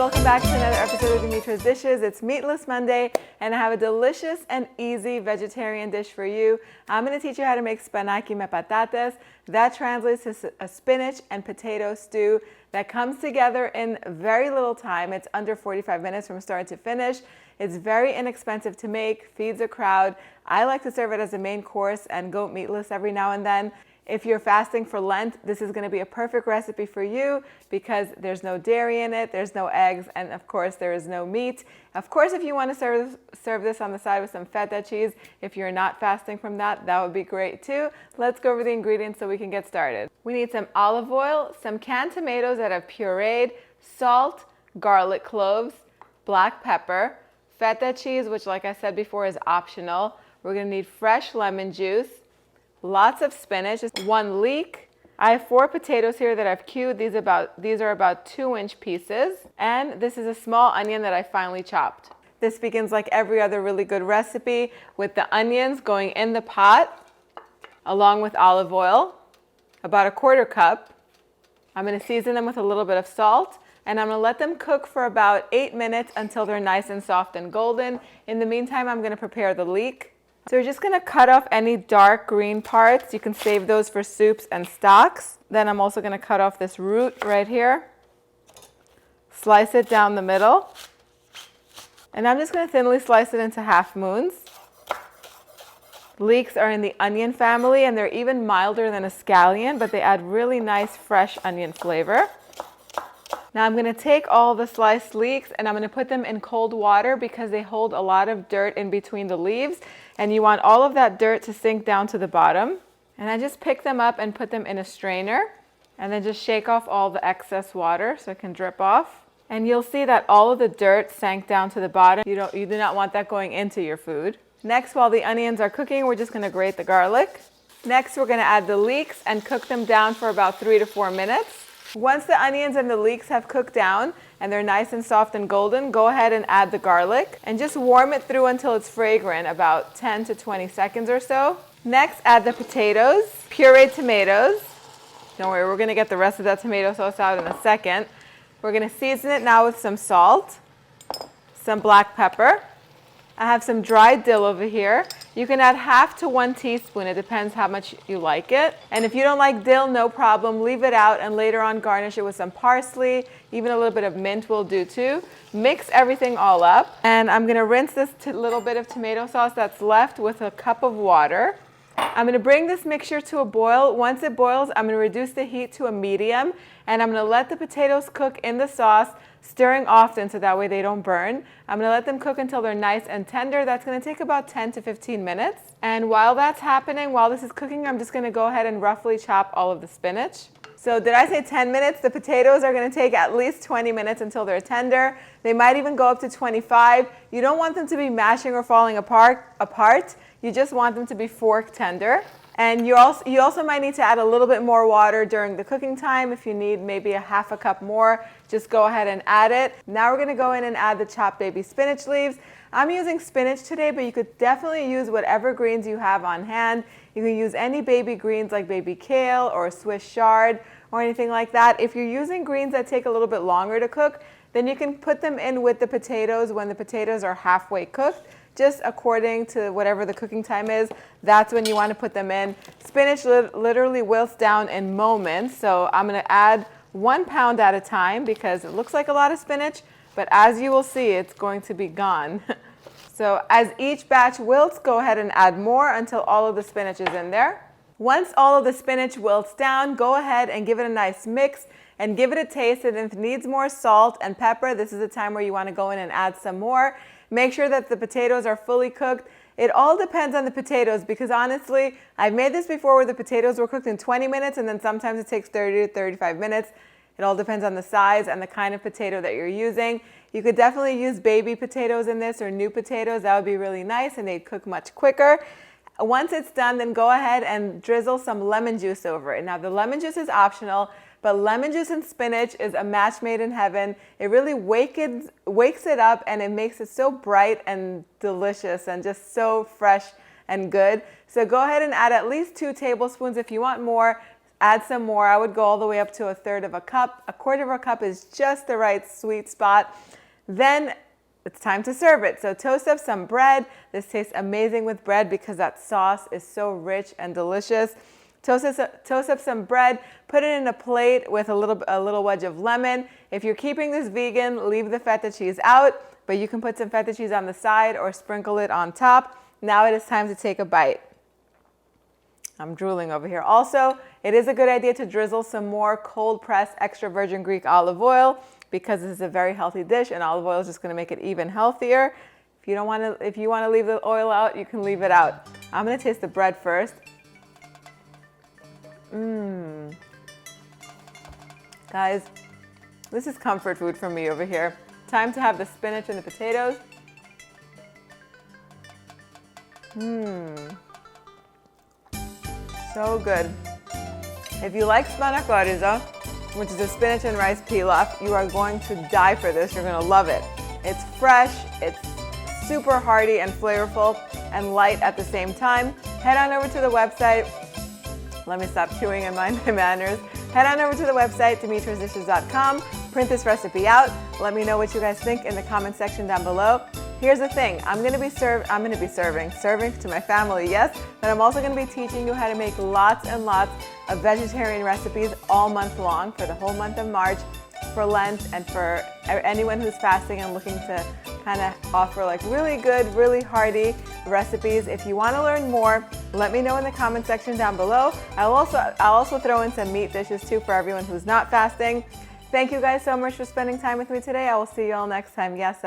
welcome back to another episode of Dimitra's Dishes. It's Meatless Monday, and I have a delicious and easy vegetarian dish for you. I'm going to teach you how to make spinach me patatas. That translates to a spinach and potato stew that comes together in very little time. It's under 45 minutes from start to finish. It's very inexpensive to make, feeds a crowd. I like to serve it as a main course and go meatless every now and then. If you're fasting for Lent, this is going to be a perfect recipe for you because there's no dairy in it, there's no eggs, and of course there is no meat. Of course, if you want to serve this on the side with some feta cheese, if you're not fasting from that, that would be great too. Let's go over the ingredients so we can get started. We need some olive oil, some canned tomatoes that I've pureed, salt, garlic cloves, black pepper, feta cheese, which like I said before is optional. We're going to need fresh lemon juice, lots of spinach, just 1 leek. I have 4 potatoes here that I've cubed. These are about 2-inch pieces. And this is a small onion that I finely chopped. This begins like every other really good recipe with the onions going in the pot along with olive oil, about 1/4 cup. I'm going to season them with a little bit of salt, and I'm going to let them cook for about 8 minutes until they're nice and soft and golden. In the meantime, I'm going to prepare the leek. So we're just going to cut off any dark green parts. You can save those for soups and stocks. Then I'm also going to cut off this root right here. Slice it down the middle. And I'm just going to thinly slice it into half moons. Leeks are in the onion family, and they're even milder than a scallion, but they add really nice fresh onion flavor. Now I'm going to take all the sliced leeks and I'm going to put them in cold water because they hold a lot of dirt in between the leaves, and you want all of that dirt to sink down to the bottom. And I just pick them up and put them in a strainer and then just shake off all the excess water so it can drip off. And you'll see that all of the dirt sank down to the bottom. You do not want that going into your food. Next, while the onions are cooking, we're just going to grate the garlic. Next, we're going to add the leeks and cook them down for about 3 to 4 minutes. Once the onions and the leeks have cooked down and they're nice and soft and golden, go ahead and add the garlic and just warm it through until it's fragrant, about 10 to 20 seconds or so. Next, add the potatoes, pureed tomatoes. Don't worry, we're going to get the rest of that tomato sauce out in a second. We're going to season it now with some salt, some black pepper. I have some dried dill over here. You can add 1/2 to 1 teaspoon. It depends how much you like it. And if you don't like dill, no problem. Leave it out and later on garnish it with some parsley. Even a little bit of mint will do too. Mix everything all up. And I'm going to rinse this little bit of tomato sauce that's left with a cup of water. I'm going to bring this mixture to a boil. Once it boils, I'm going to reduce the heat to a medium. And I'm going to let the potatoes cook in the sauce, stirring often so that way they don't burn. I'm going to let them cook until they're nice and tender. That's going to take about 10 to 15 minutes. And while that's happening, while this is cooking, I'm just going to go ahead and roughly chop all of the spinach. So did I say 10 minutes? The potatoes are going to take at least 20 minutes until they're tender. They might even go up to 25. You don't want them to be mashing or falling apart. You just want them to be fork tender. And you also might need to add a little bit more water during the cooking time. If you need maybe a 1/2 cup more, just go ahead and add it. Now we're going to go in and add the chopped baby spinach leaves. I'm using spinach today, but you could definitely use whatever greens you have on hand. You can use any baby greens like baby kale or Swiss chard or anything like that. If you're using greens that take a little bit longer to cook, then you can put them in with the potatoes when the potatoes are halfway cooked. Just according to whatever the cooking time is, that's when you want to put them in. Spinach literally wilts down in moments, so I'm going to add 1 pound at a time because it looks like a lot of spinach, but as you will see, it's going to be gone. So as each batch wilts, go ahead and add more until all of the spinach is in there. Once all of the spinach wilts down, go ahead and give it a nice mix and give it a taste, and if it needs more salt and pepper, this is the time where you want to go in and add some more. Make sure that the potatoes are fully cooked. It all depends on the potatoes because honestly, I've made this before where the potatoes were cooked in 20 minutes and then sometimes it takes 30 to 35 minutes. It all depends on the size and the kind of potato that you're using. You could definitely use baby potatoes in this or new potatoes. That would be really nice and they'd cook much quicker. Once it's done, then go ahead and drizzle some lemon juice over it. Now the lemon juice is optional, but lemon juice and spinach is a match made in heaven. It really wakes it up and it makes it so bright and delicious and just so fresh and good. So go ahead and add at least 2 tablespoons. If you want more, Add some more. I would go all the way up to 1/3 of a cup. 1/4 of a cup is just the right sweet spot. Then it's time to serve it. So toast up some bread. This tastes amazing with bread because that sauce is so rich and delicious. Toast up some bread, put it in a plate with a little wedge of lemon. If you're keeping this vegan, leave the feta cheese out, but you can put some feta cheese on the side or sprinkle it on top. Now it is time to take a bite. I'm drooling over here. Also, it is a good idea to drizzle some more cold pressed extra virgin Greek olive oil because this is a very healthy dish and olive oil is just going to make it even healthier. If you want to leave the oil out, you can leave it out. I'm going to taste the bread first. Guys, this is comfort food for me over here. Time to have the spinach and the potatoes. So good. If you like spinach, which is a spinach and rice pilaf, you are going to die for this. You're going to love it. It's fresh, it's super hearty and flavorful and light at the same time. Head on over to the website. Let me stop chewing and mind my manners. Head on over to the website, dimitrasdishes.com. Print this recipe out. Let me know what you guys think in the comment section down below. Here's the thing, I'm going to be serving to my family, yes, but I'm also going to be teaching you how to make lots and lots of vegetarian recipes all month long for the whole month of March, for Lent, and for anyone who's fasting and looking to kind of offer like really good, really hearty recipes. If you want to learn more, let me know in the comment section down below. I'll also throw in some meat dishes too for everyone who's not fasting. Thank you guys so much for spending time with me today. I will see you all next time. Yes.